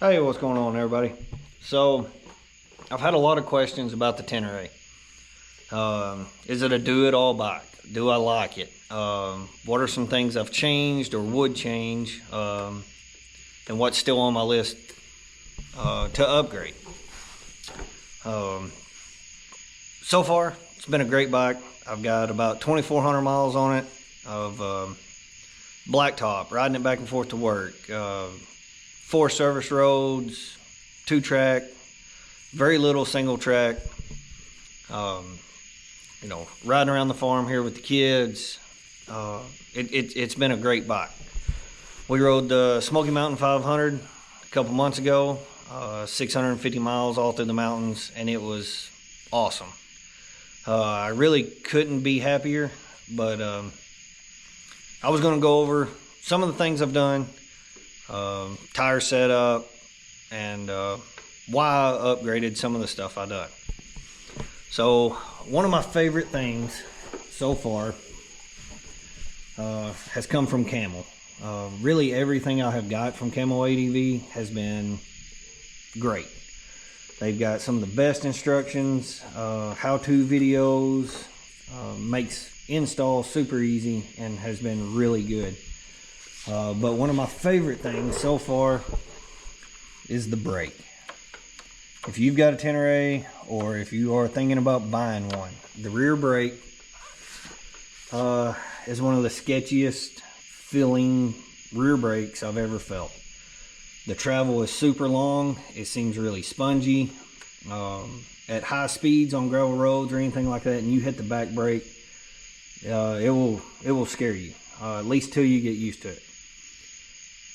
Hey, what's going on, everybody? So, I've had a lot of questions about the Tenere. Is it a do-it-all bike? Do I like it? What are some things I've changed or would change? And what's still on my list to upgrade? So far, it's been a great bike. I've got about 2,400 miles on it of blacktop, riding it back and forth to work. 4 service roads, 2-track, very little single track. Riding around the farm here with the kids. It's been a great bike. We rode the Smoky Mountain 500 a couple months ago, 650 miles all through the mountains, and it was awesome. I really couldn't be happier, but I was going to go over some of the things I've done, tire setup, and why I upgraded some of the stuff I done. So one of my favorite things so far has come from Camel. Really everything I have got from Camel ADV has been great. They've got some of the best instructions, how-to videos, makes install super easy, and has been really good. But one of my favorite things so far is the brake. If you've got a Tenere, or if you are thinking about buying one, the rear brake is one of the sketchiest feeling rear brakes I've ever felt. The travel is super long. It seems really spongy. At high speeds on gravel roads or anything like that, and you hit the back brake, it will scare you, at least till you get used to it.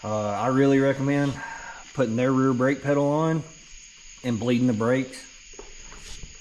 I really recommend putting their rear brake pedal on and bleeding the brakes,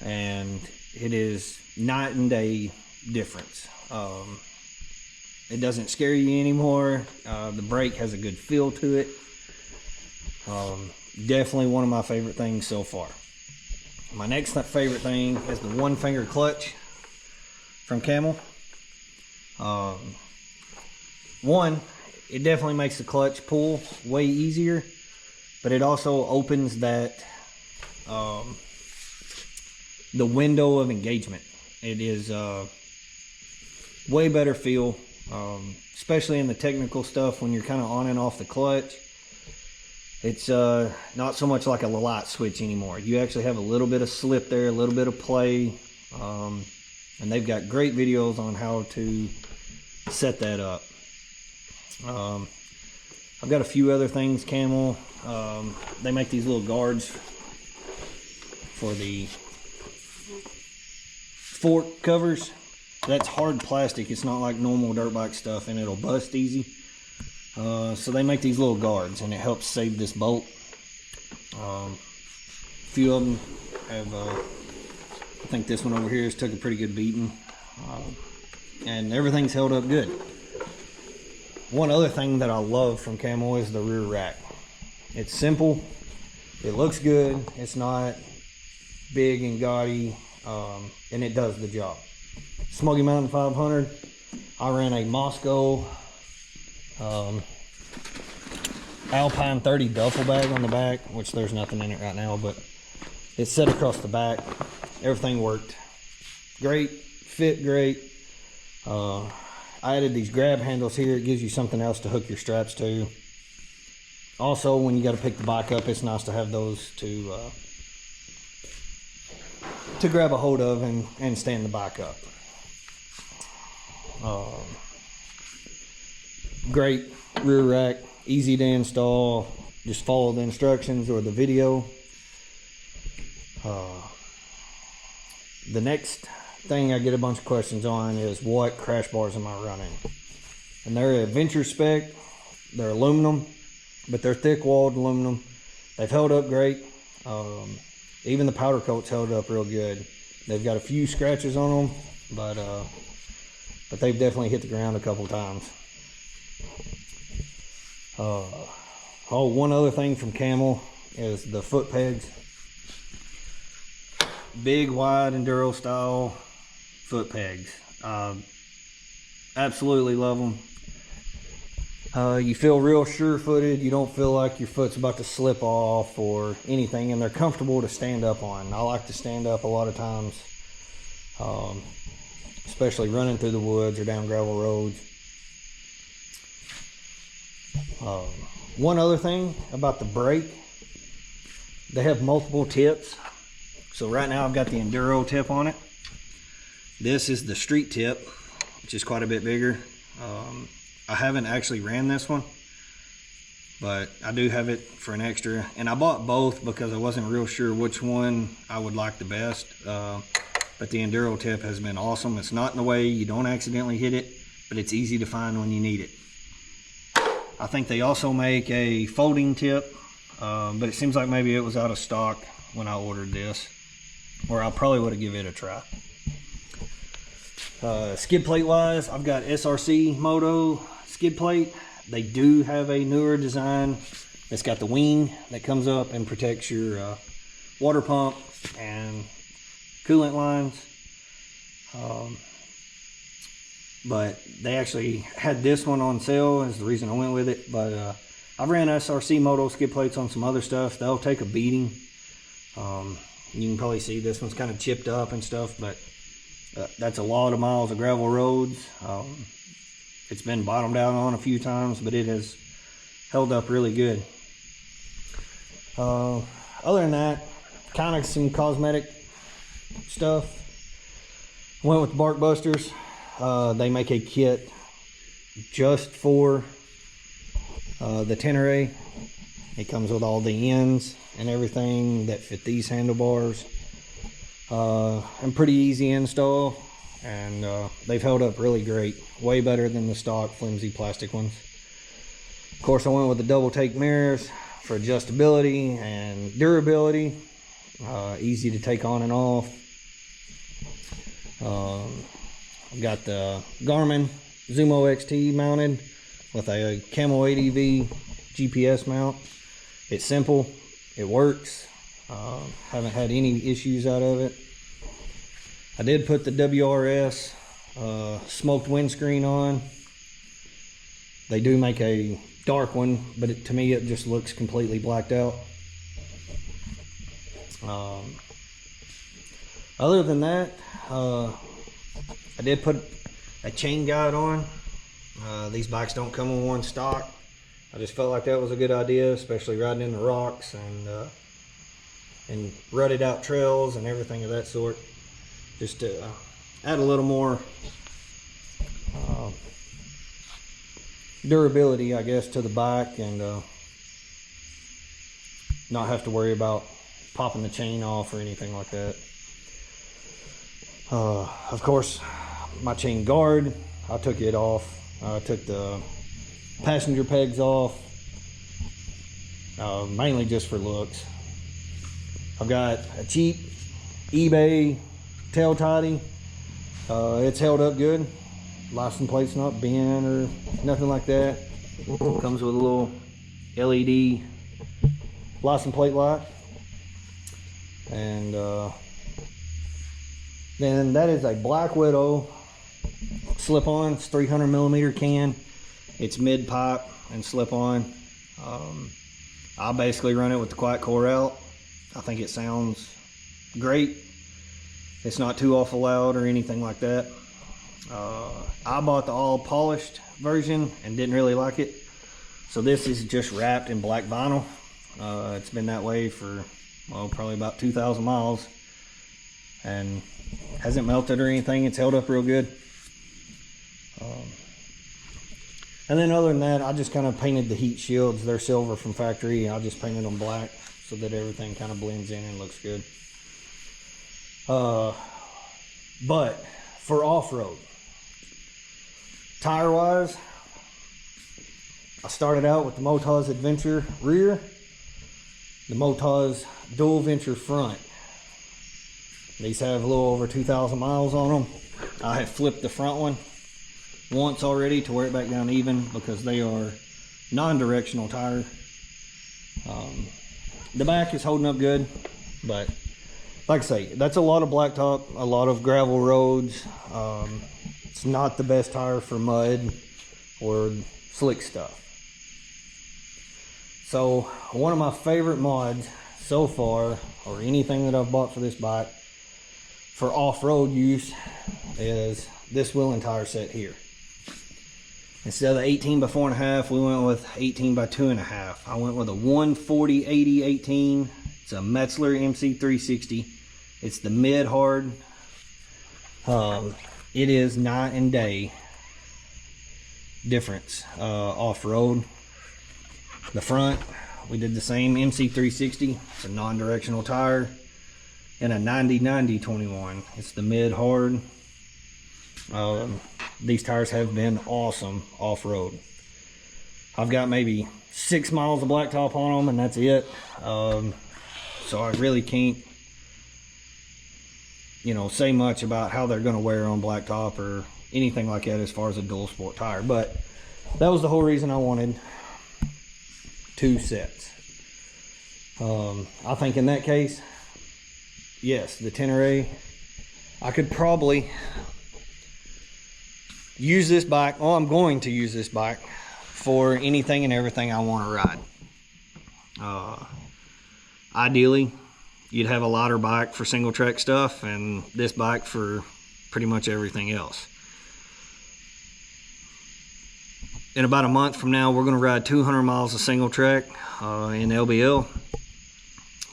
and it is night and day difference. It doesn't scare you anymore. The brake has a good feel to it. Definitely one of my favorite things so far. My next favorite thing is the 1-finger clutch from Camel. It definitely makes the clutch pull way easier, but it also opens that the window of engagement. It is way better feel, especially in the technical stuff when you're kind of on and off the clutch. It's not so much like a light switch anymore. You actually have a little bit of slip there, a little bit of play, and they've got great videos on how to set that up. I've got a few other things. Camel, they make these little guards for the fork covers. That's hard plastic. It's not like normal dirt bike stuff, and it'll bust easy. So they make these little guards, and it helps save this bolt. A few of them have, I think this one over here has took a pretty good beating, and everything's held up good. One other thing that I love from Camel is the rear rack. It's simple, it looks good, it's not big and gaudy, and it does the job. Smoky Mountain 500, I ran a Moscow Alpine 30 duffel bag on the back, which there's nothing in it right now, but it's set across the back. Everything worked great, fit great. I added these grab handles here. It gives you something else to hook your straps to. Also, when you got to pick the bike up, it's nice to have those to grab a hold of and stand the bike up. Great rear rack, easy to install. Just follow the instructions or the video. The next thing I get a bunch of questions on is what crash bars am I running, and they're a Venture spec. They're aluminum, but they're thick walled aluminum. They've held up great. Even the powder coat's held up real good. They've got a few scratches on them, but they've definitely hit the ground a couple times. One other thing from Camel is the foot pegs. Big, wide, enduro style foot pegs. Absolutely love them. You feel real sure-footed. You don't feel like your foot's about to slip off or anything, and they're comfortable to stand up on. I like to stand up a lot of times, especially running through the woods or down gravel roads. One other thing about the brake, they have multiple tips. So right now I've got the Enduro tip on it. This is the street tip, which is quite a bit bigger. I haven't actually ran this one, but I do have it for an extra, and I bought both because I wasn't real sure which one I would like the best. But the Enduro tip has been awesome. It's not in the way, you don't accidentally hit it, but it's easy to find when you need it. I think they also make a folding tip, but it seems like maybe it was out of stock when I ordered this, or I probably would have given it a try. Skid plate wise, I've got SRC Moto skid plate. They do have a newer design that's got the wing that comes up and protects your water pump and coolant lines. But they actually had this one on sale, is the reason I went with it. But I've ran SRC Moto skid plates on some other stuff. They'll take a beating. You can probably see this one's kind of chipped up and stuff, but that's a lot of miles of gravel roads. It's been bottomed out on a few times, but it has held up really good. Other than that, kind of some cosmetic stuff. Went with the Bark Busters. They make a kit just for the Tenere. It comes with all the ends and everything that fit these handlebars. And pretty easy install, and they've held up really great, way better than the stock flimsy plastic ones. Of course, I went with the double take mirrors for adjustability and durability, easy to take on and off. I've got the Garmin Zumo XT mounted with a Camel ADV GPS mount. It's simple, it works. Haven't had any issues out of it. I did put the WRS smoked windscreen on. They do make a dark one, but to me it just looks completely blacked out. Other than that, I did put a chain guide on. These bikes don't come with one stock. I just felt like that was a good idea, especially riding in the rocks and rutted out trails and everything of that sort, just to add a little more durability, I guess, to the bike, and not have to worry about popping the chain off or anything like that. Of course, my chain guard, I took it off. I took the passenger pegs off, mainly just for looks. I've got a cheap eBay tail toddy. It's held up good. License plate's not bent or nothing like that. Comes with a little LED license plate light. And then that is a Black Widow slip-on. It's 300 millimeter can. It's mid pipe and slip-on. I basically run it with the quiet core out. I think it sounds great. It's not too awful loud or anything like that. I bought the all polished version and didn't really like it. So this is just wrapped in black vinyl. It's been that way for, well, probably about 2,000 miles. And hasn't melted or anything. It's held up real good. And then other than that, I just kind of painted the heat shields. They're silver from factory. I just painted them black so that everything kind of blends in and looks good. But for off-road, tire wise, I started out with the Motaz Adventure rear, the Motaz Dual Venture front. These have a little over 2,000 miles on them. I have flipped the front one once already to wear it back down even because they are non-directional tire. The back is holding up good, but like I say, that's a lot of blacktop, a lot of gravel roads. It's not the best tire for mud or slick stuff. So one of my favorite mods so far, or anything that I've bought for this bike for off-road use, is this wheel and tire set here. Instead of the 18 by 4.5, we went with 18 by 2.5. I went with a 140/80/18. It's a Metzler MC360. It's the mid-hard. It is night and day difference off-road. The front, we did the same MC360. It's a non-directional tire and a 90/90/21. It's the mid-hard. These tires have been awesome off-road. I've got maybe 6 miles of blacktop on them, and that's it. So I really can't, you know, say much about how they're going to wear on blacktop or anything like that as far as a dual sport tire. But that was the whole reason I wanted 2 sets. I think in that case, yes, the Tenere, I could probably use this bike. Oh, I'm going to use this bike for anything and everything I want to ride. Ideally, you'd have a lighter bike for single track stuff and this bike for pretty much everything else. In about a month from now, we're going to ride 200 miles of single track in LBL,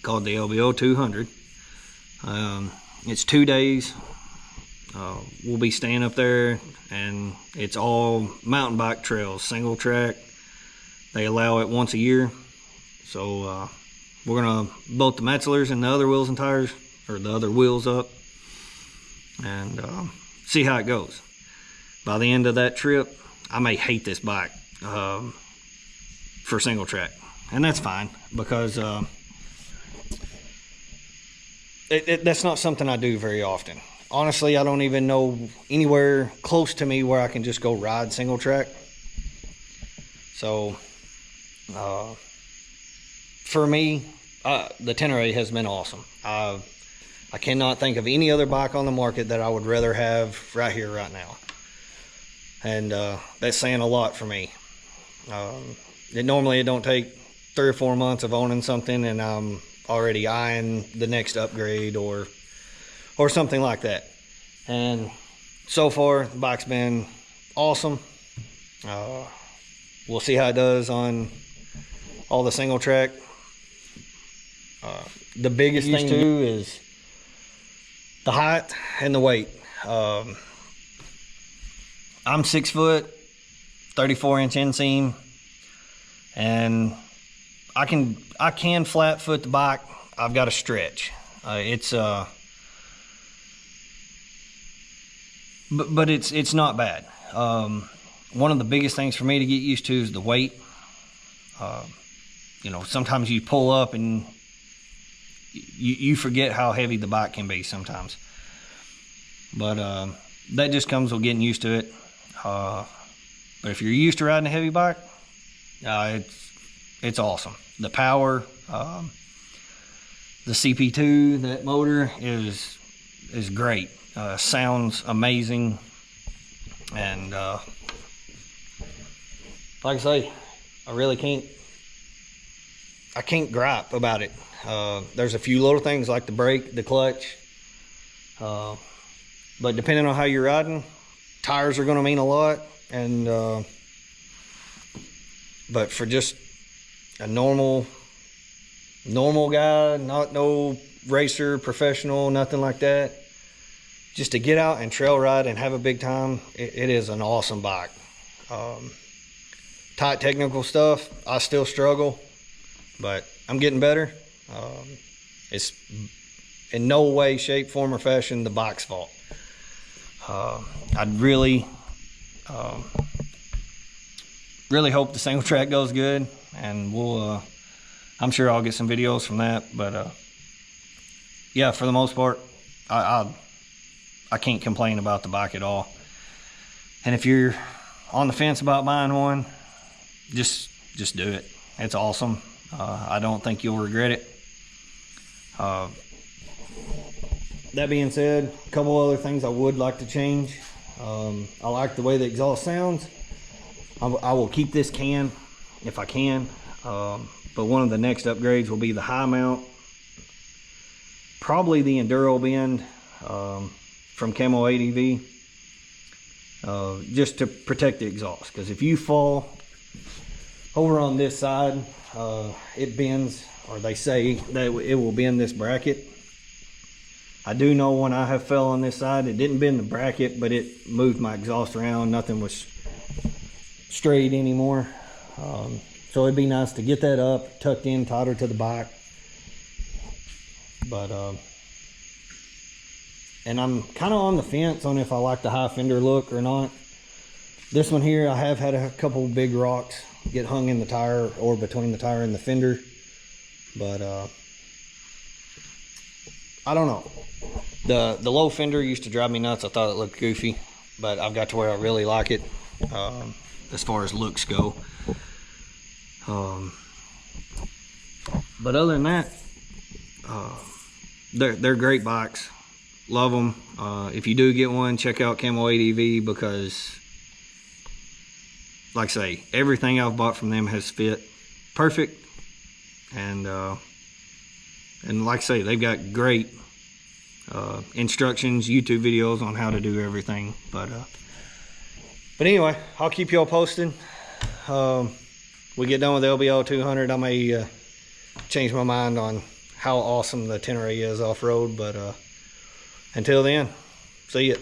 called the LBL 200. It's 2 days. We'll be staying up there, and it's all mountain bike trails, single track. They allow it once a year. So we're gonna bolt the Metzlers and the other wheels and tires, or the other wheels up, and see how it goes. By the end of that trip, I may hate this bike for single track, and that's fine, because that's not something I do very often. Honestly, I don't even know anywhere close to me where I can just go ride single track. So for me, the Tenere has been awesome. I cannot think of any other bike on the market that I would rather have right here, right now. And that's saying a lot for me. Normally it don't take 3 or 4 months of owning something and I'm already eyeing the next upgrade or something like that. And so far, the bike's been awesome. We'll see how it does on all the single track. The biggest thing too is the height and the weight. I'm 6 foot, 34-inch inseam, and I can flat foot the bike. I've got to stretch. But it's not bad. One of the biggest things for me to get used to is the weight. You know, sometimes you pull up and you forget how heavy the bike can be sometimes. But that just comes with getting used to it. But if you're used to riding a heavy bike, it's awesome. The power, the CP2, that motor is great. Sounds amazing, and like I say, I can't gripe about it. There's a few little things like the brake, the clutch, but depending on how you're riding, tires are going to mean a lot. And but for just a normal guy, not no racer, professional, nothing like that, just to get out and trail ride and have a big time, it is an awesome bike. Tight technical stuff, I still struggle, but I'm getting better. It's in no way, shape, form, or fashion the bike's fault. I'd really hope the single track goes good, and we'll I'm sure I'll get some videos from that. But yeah, for the most part, I can't complain about the bike at all. And if you're on the fence about buying one, just do it. It's awesome. I don't think you'll regret it. That being said, a couple other things I would like to change. I like the way the exhaust sounds. I will keep this can if I can, but one of the next upgrades will be the high mount, probably the enduro bend from Camel ADV, just to protect the exhaust, because if you fall over on this side, it bends, or they say that it will bend this bracket. I do know when I have fell on this side, it didn't bend the bracket, but it moved my exhaust around. Nothing was straight anymore. So it'd be nice to get that up, tucked in tighter to the bike. But and I'm kind of on the fence on if I like the high fender look or not. This one here, I have had a couple big rocks get hung in the tire or between the tire and the fender, but I don't know. The low fender used to drive me nuts. I thought it looked goofy, but I've got to where I really like it as far as looks go. But other than that, they're great bikes. Love them. If you do get one, check out Camel ADV, because like I say, everything I've bought from them has fit perfect, and like I say, they've got great instructions, YouTube videos on how to do everything. But anyway, I'll keep y'all posted. We get done with the LBL 200, I may change my mind on how awesome the Tenere is off-road, but until then, see ya.